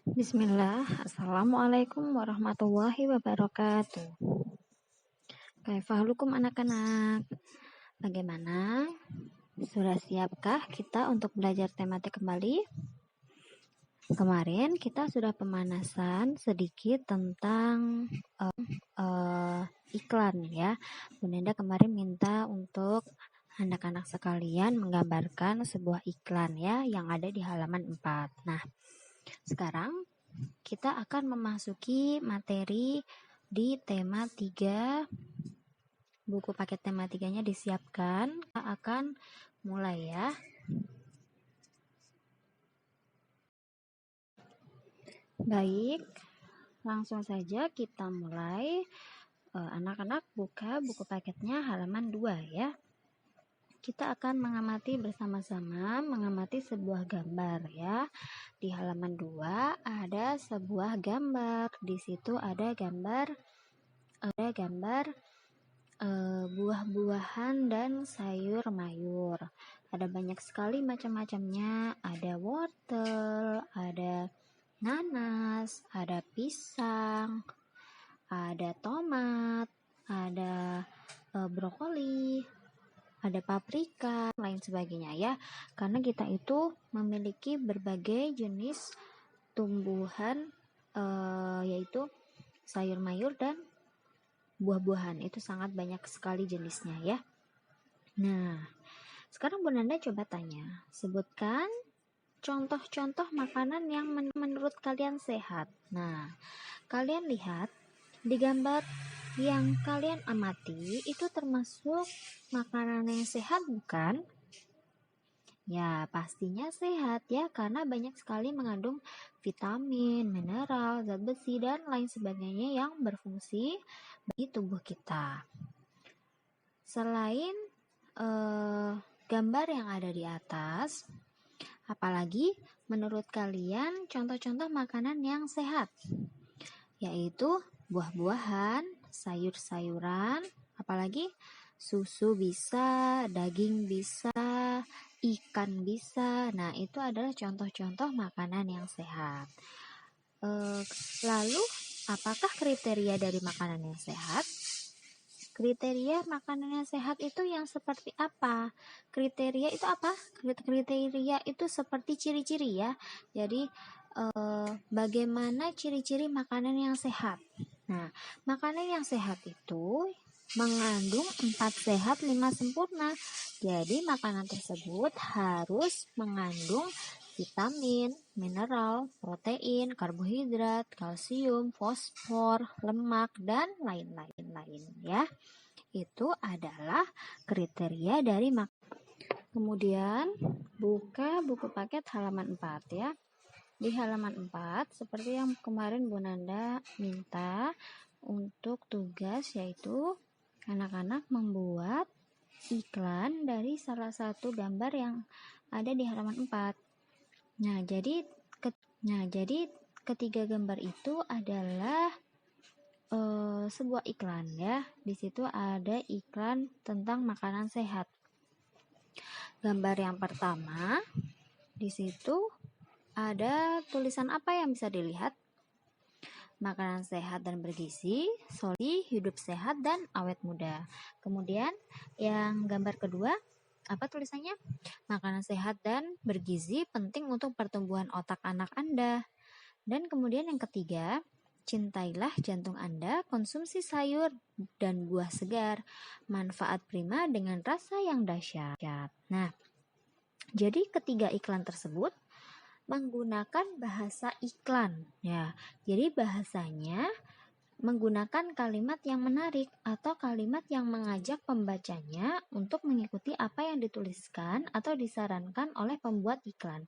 Bismillah, Assalamualaikum warahmatullahi wabarakatuh. Kaifahalukum anak-anak? Bagaimana? Sudah siapkah kita untuk belajar tematik kembali? Kemarin kita sudah pemanasan sedikit tentang iklan ya. Bunda kemarin minta untuk anak-anak sekalian menggambarkan sebuah iklan ya yang ada di halaman 4. Nah, sekarang kita akan memasuki materi di tema 3. Buku paket tema 3-nya disiapkan. Kita akan mulai ya. Baik, langsung saja kita mulai. Anak-anak buka buku paketnya halaman 2 ya. Kita akan mengamati bersama-sama, mengamati sebuah gambar ya. Di halaman 2 ada sebuah gambar. Di situ ada gambar buah-buahan dan sayur mayur. Ada banyak sekali macam-macamnya. Ada wortel, ada nanas, ada pisang, ada tomat, ada brokoli, ada paprika, lain sebagainya ya. Karena kita itu memiliki berbagai jenis tumbuhan yaitu sayur mayur dan buah-buahan. Itu sangat banyak sekali jenisnya ya. Nah, sekarang Bu Nanda coba tanya, sebutkan contoh-contoh makanan yang menurut kalian sehat. Nah, kalian lihat di gambar yang kalian amati itu termasuk makanan yang sehat bukan? Ya, pastinya sehat ya, karena banyak sekali mengandung vitamin, mineral, zat besi, dan lain sebagainya yang berfungsi bagi tubuh kita. Selain gambar yang ada di atas, apalagi menurut kalian contoh-contoh makanan yang sehat? Yaitu buah-buahan, sayur-sayuran, apalagi susu bisa, daging bisa, ikan bisa. Nah, itu adalah contoh-contoh makanan yang sehat. Lalu, apakah kriteria dari makanan yang sehat? Kriteria makanan yang sehat itu yang seperti apa? Kriteria itu apa? Kriteria itu seperti ciri-ciri ya. Jadi, bagaimana ciri-ciri makanan yang sehat? Nah, makanan yang sehat itu mengandung 4 sehat 5 sempurna. Jadi makanan tersebut harus mengandung vitamin, mineral, protein, karbohidrat, kalsium, fosfor, lemak, dan lain-lain ya. Itu adalah kriteria dari makanan. Kemudian buka buku paket halaman 4 ya. Di halaman 4 seperti yang kemarin Bu Nanda minta untuk tugas, yaitu anak-anak membuat iklan dari salah satu gambar yang ada di halaman 4. Nah, jadi ketiga gambar itu adalah sebuah iklan ya. Di situ ada iklan tentang makanan sehat. Gambar yang pertama, di situ ada tulisan apa yang bisa dilihat? Makanan sehat dan bergizi, solid, hidup sehat dan awet muda. Kemudian yang gambar kedua, apa tulisannya? Makanan sehat dan bergizi penting untuk pertumbuhan otak anak Anda. Dan kemudian yang ketiga, cintailah jantung Anda, konsumsi sayur dan buah segar, manfaat prima dengan rasa yang dahsyat. Nah, jadi ketiga iklan tersebut menggunakan bahasa iklan ya. Jadi bahasanya menggunakan kalimat yang menarik atau kalimat yang mengajak pembacanya untuk mengikuti apa yang dituliskan atau disarankan oleh pembuat iklan.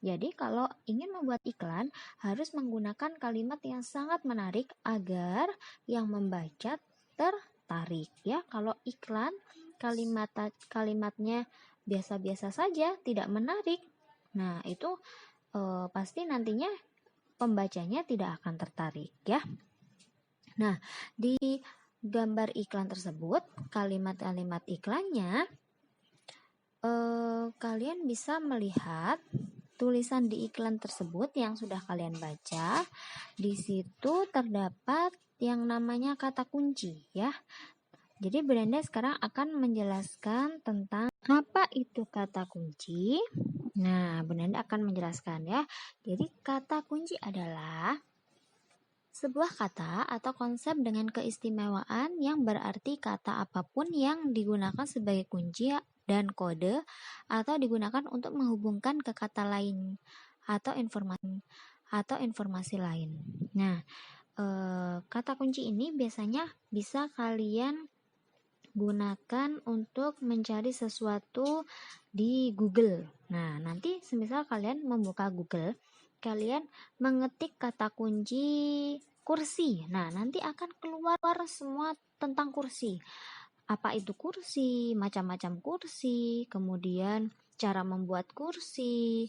Jadi kalau ingin membuat iklan harus menggunakan kalimat yang sangat menarik agar yang membaca tertarik ya. Kalau iklan kalimatnya biasa-biasa saja, tidak menarik, nah itu pasti nantinya pembacanya tidak akan tertarik ya. Nah, di gambar iklan tersebut, kalimat-kalimat iklannya kalian bisa melihat tulisan di iklan tersebut yang sudah kalian baca, di situ terdapat yang namanya kata kunci ya. Jadi Brenda sekarang akan menjelaskan tentang apa itu kata kunci. Nah, Brenda akan menjelaskan ya. Jadi kata kunci adalah sebuah kata atau konsep dengan keistimewaan yang berarti kata apapun yang digunakan sebagai kunci dan kode atau digunakan untuk menghubungkan ke kata lain atau informasi lain. Nah, kata kunci ini biasanya bisa kalian gunakan untuk mencari sesuatu di Google. Nah, nanti semisal kalian membuka Google, kalian mengetik kata kunci kursi. Nah, nanti akan keluar semua tentang kursi. Apa itu kursi, macam-macam kursi, kemudian cara membuat kursi,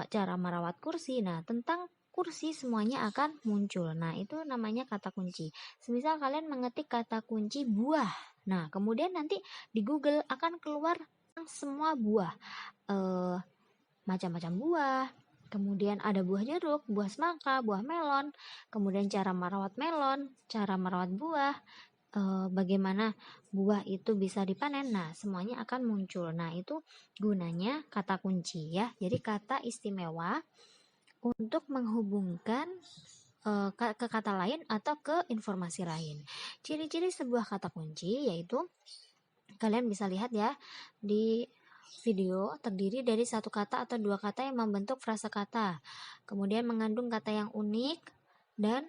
cara merawat kursi. Nah, tentang kursi semuanya akan muncul. Nah, itu namanya kata kunci. Semisal kalian mengetik kata kunci buah. Nah, kemudian nanti di Google akan keluar semua buah. Macam-macam buah. Kemudian ada buah jeruk, buah semangka, buah melon. Kemudian cara merawat melon, cara merawat buah. Bagaimana buah itu bisa dipanen. Nah, semuanya akan muncul. Nah, itu gunanya kata kunci ya. Jadi kata istimewa untuk menghubungkan ke kata lain atau ke informasi lain. Ciri-ciri sebuah kata kunci yaitu kalian bisa lihat ya di video, terdiri dari satu kata atau dua kata yang membentuk frasa kata. Kemudian mengandung kata yang unik dan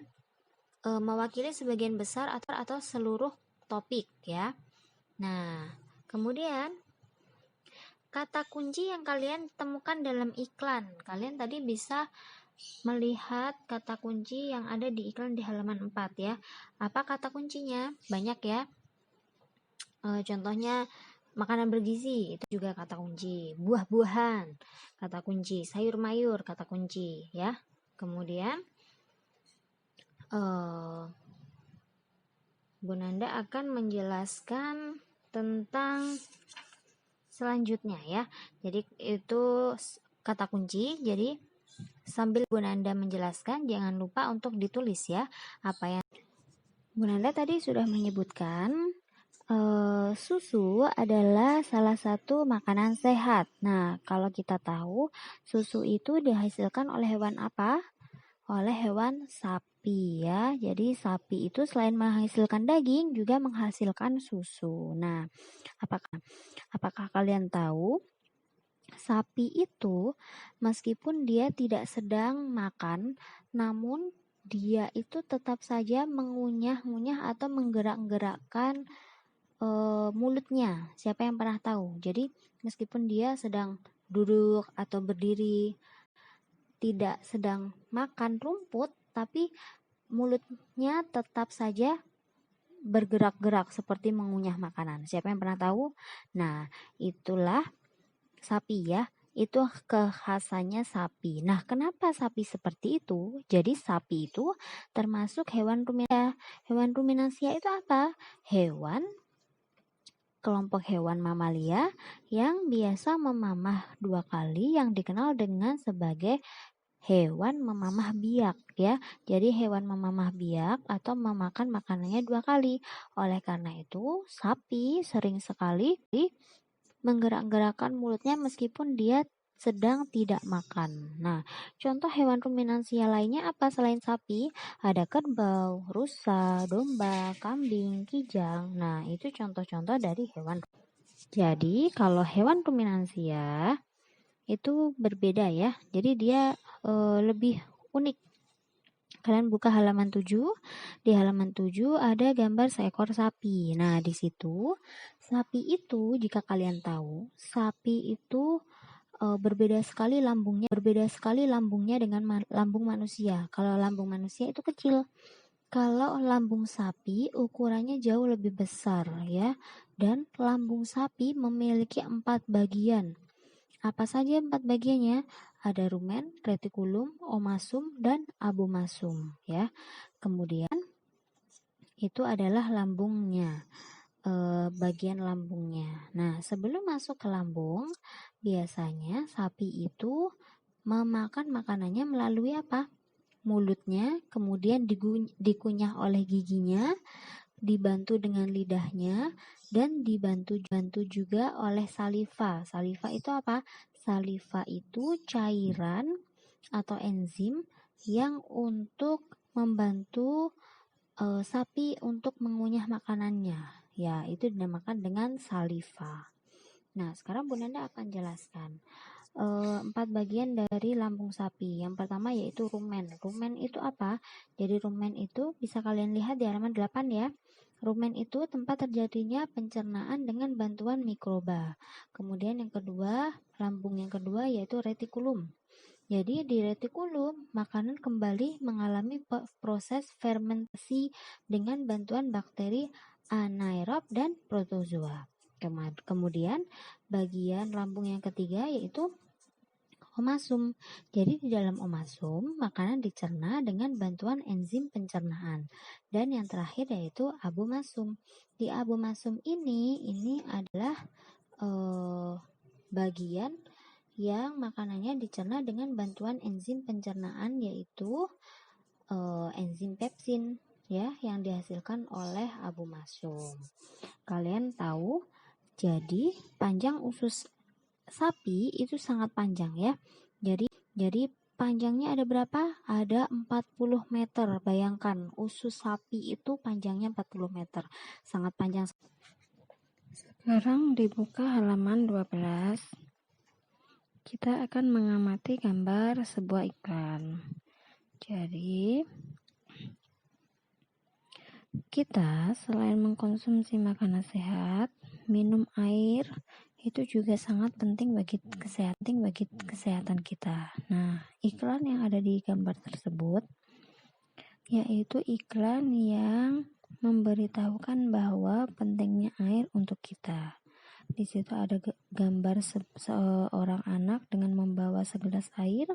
mewakili sebagian besar atau seluruh topik ya. Nah, kemudian kata kunci yang kalian temukan dalam iklan. Kalian tadi bisa melihat kata kunci yang ada di iklan di halaman 4 ya. Apa kata kuncinya? Banyak ya. Contohnya makanan bergizi, itu juga kata kunci. Buah-buahan, kata kunci. Sayur mayur, kata kunci ya. Kemudian Bu Nanda akan menjelaskan tentang selanjutnya ya. Jadi itu kata kunci. Jadi sambil Bu Nanda menjelaskan, jangan lupa untuk ditulis ya apa yang Bu Nanda tadi sudah menyebutkan. Susu adalah salah satu makanan sehat. Nah, kalau kita tahu susu itu dihasilkan oleh hewan apa? Oleh hewan sapi ya. Jadi sapi itu selain menghasilkan daging juga menghasilkan susu. Nah, apakah kalian tahu sapi itu meskipun dia tidak sedang makan, namun dia itu tetap saja mengunyah-ngunyah atau menggerak-gerakkan mulutnya. Siapa yang pernah tahu? Jadi meskipun dia sedang duduk atau berdiri, tidak sedang makan rumput, tapi mulutnya tetap saja bergerak-gerak seperti mengunyah makanan. Siapa yang pernah tahu? Nah, itulah sapi ya. Itu kekhasannya sapi. Nah, kenapa sapi seperti itu? Jadi sapi itu termasuk hewan ruminansia. Hewan ruminansia itu apa? Kelompok hewan mamalia yang biasa memamah 2 kali, yang dikenal dengan sebagai hewan memamah biak ya. Jadi hewan memamah biak atau memakan makanannya 2 kali. Oleh karena itu, sapi sering sekali menggerak-gerakkan mulutnya meskipun dia sedang tidak makan. Nah, contoh hewan ruminansia lainnya apa selain sapi? Ada kerbau, rusa, domba, kambing, kijang. Nah, itu contoh-contoh dari hewan. Jadi, kalau hewan ruminansia itu berbeda ya. Jadi dia lebih unik. Kalian buka halaman 7. Di halaman 7 ada gambar seekor sapi. Nah, di situ sapi itu, jika kalian tahu, sapi itu berbeda sekali lambungnya dengan lambung manusia. Kalau lambung manusia itu kecil. Kalau lambung sapi ukurannya jauh lebih besar ya. Dan lambung sapi memiliki 4 bagian. Apa saja 4 bagiannya? Ada rumen, retikulum, omasum, dan abomasum ya. Kemudian itu adalah lambungnya, bagian lambungnya. Nah, sebelum masuk ke lambung, biasanya sapi itu memakan makanannya melalui apa? Mulutnya, kemudian dikunyah oleh giginya, dibantu dengan lidahnya, dan dibantu juga oleh saliva. Saliva itu apa? Saliva itu cairan atau enzim yang untuk membantu sapi untuk mengunyah makanannya. Ya, itu dinamakan dengan saliva. Nah, sekarang Bu Nanda akan jelaskan 4 bagian dari lambung sapi. Yang pertama yaitu rumen. Rumen itu apa? Jadi rumen itu bisa kalian lihat di halaman 8 ya. Rumen itu tempat terjadinya pencernaan dengan bantuan mikroba. Kemudian yang kedua, lambung yang kedua yaitu retikulum. Jadi di retikulum, makanan kembali mengalami proses fermentasi dengan bantuan bakteri anaerob dan protozoa. Kemudian bagian lambung yang ketiga yaitu omasum. Jadi di dalam omasum, makanan dicerna dengan bantuan enzim pencernaan. Dan yang terakhir yaitu abomasum. Di abomasum ini adalah bagian yang makanannya dicerna dengan bantuan enzim pencernaan yaitu enzim pepsin ya yang dihasilkan oleh abomasum. Kalian tahu, jadi panjang usus sapi itu sangat panjang ya. Jadi panjangnya ada berapa? Ada 40 meter. Bayangkan usus sapi itu panjangnya 40 meter. Sangat panjang. Sekarang dibuka halaman 12. Kita akan mengamati gambar sebuah iklan. Jadi, kita selain mengkonsumsi makanan sehat, minum air itu juga sangat penting bagi kesehatan kita. Nah, iklan yang ada di gambar tersebut yaitu iklan yang memberitahukan bahwa pentingnya air untuk kita. Di situ ada gambar seorang anak dengan membawa segelas air.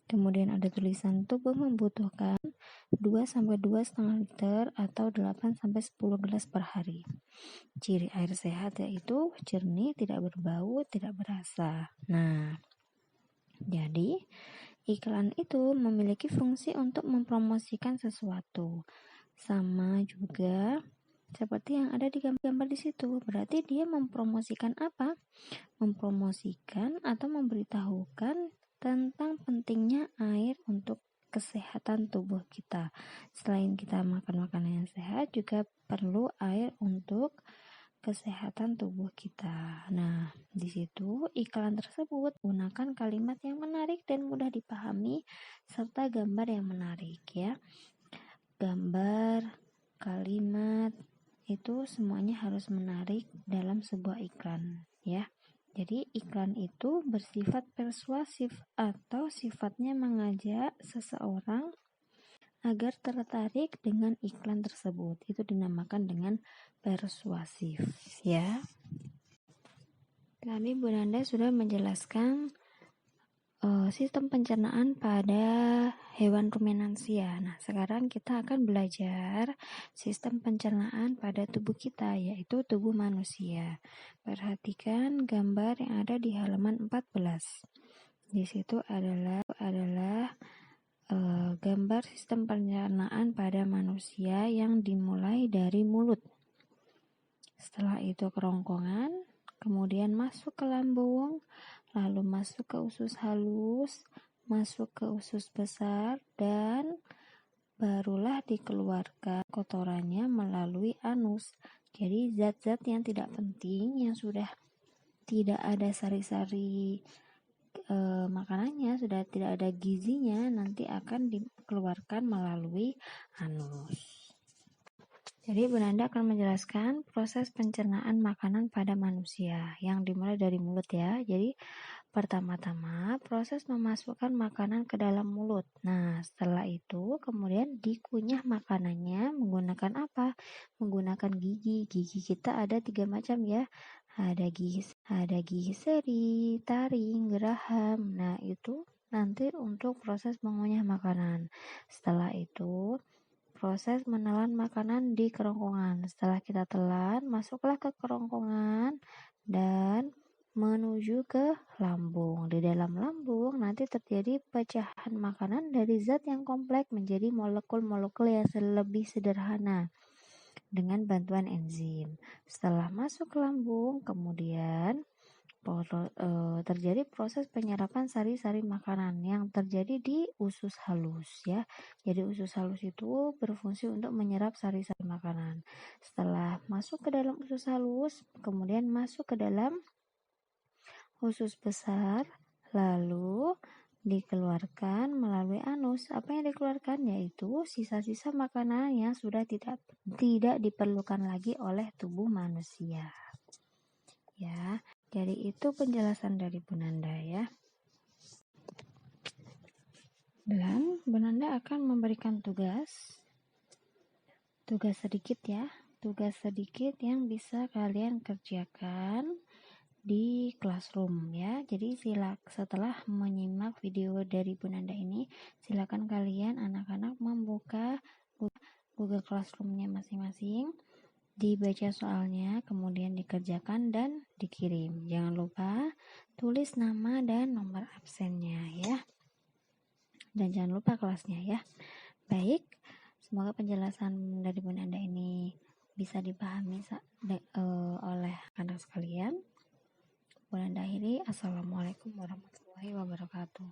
Kemudian ada tulisan tubuh membutuhkan 2-2,5 liter atau 8-10 gelas per hari. Ciri air sehat yaitu jernih, tidak berbau, tidak berasa. Nah, jadi iklan itu memiliki fungsi untuk mempromosikan sesuatu. Sama juga seperti yang ada di gambar di situ. Berarti dia mempromosikan apa? Mempromosikan atau memberitahukan tentang pentingnya air untuk kesehatan tubuh kita. Selain kita makan makanan yang sehat, juga perlu air untuk kesehatan tubuh kita. Nah, di situ iklan tersebut gunakan kalimat yang menarik dan mudah dipahami serta gambar yang menarik ya. Gambar, kalimat itu semuanya harus menarik dalam sebuah iklan ya. Jadi iklan itu bersifat persuasif atau sifatnya mengajak seseorang agar tertarik dengan iklan tersebut. Itu dinamakan dengan persuasif ya. Tadi Bu Nanda sudah menjelaskan sistem pencernaan pada hewan ruminansia. Nah, sekarang kita akan belajar sistem pencernaan pada tubuh kita, yaitu tubuh manusia. Perhatikan gambar yang ada di halaman 14. Di situ adalah gambar sistem pencernaan pada manusia yang dimulai dari mulut. Setelah itu kerongkongan, kemudian masuk ke lambung, lalu masuk ke usus halus, masuk ke usus besar, dan barulah dikeluarkan kotorannya melalui anus. Jadi zat-zat yang tidak penting, yang sudah tidak ada sari-sari makanannya, sudah tidak ada gizinya, nanti akan dikeluarkan melalui anus. Jadi Bu Nanda akan menjelaskan proses pencernaan makanan pada manusia yang dimulai dari mulut ya. Jadi pertama-tama proses memasukkan makanan ke dalam mulut. Nah, setelah itu kemudian dikunyah makanannya menggunakan apa? Menggunakan gigi. Gigi kita ada 3 macam ya. Ada gigi seri, taring, geraham. Nah, itu nanti untuk proses mengunyah makanan. Setelah itu proses menelan makanan di kerongkongan. Setelah kita telan, masuklah ke kerongkongan dan menuju ke lambung. Di dalam lambung nanti terjadi pecahan makanan dari zat yang kompleks menjadi molekul-molekul yang lebih sederhana dengan bantuan enzim. Setelah masuk ke lambung, kemudian terjadi proses penyerapan sari-sari makanan yang terjadi di usus halus ya. Jadi usus halus itu berfungsi untuk menyerap sari-sari makanan. Setelah masuk ke dalam usus halus, kemudian masuk ke dalam usus besar, lalu dikeluarkan melalui anus. Apa yang dikeluarkan yaitu sisa-sisa makanan yang sudah tidak diperlukan lagi oleh tubuh manusia. Ya, jadi itu penjelasan dari Bu Nanda ya. Dan Bu Nanda akan memberikan tugas sedikit ya, tugas sedikit yang bisa kalian kerjakan di classroom ya. Jadi setelah menyimak video dari Bu Nanda ini, silakan kalian anak-anak membuka Google Classroom-nya masing-masing, dibaca soalnya, kemudian dikerjakan dan dikirim. Jangan lupa tulis nama dan nomor absennya ya. Dan jangan lupa kelasnya ya. Baik, semoga penjelasan dari Bu Nanda ini bisa dipahami oleh anak sekalian. Bu Nanda akhiri, Assalamualaikum warahmatullahi wabarakatuh.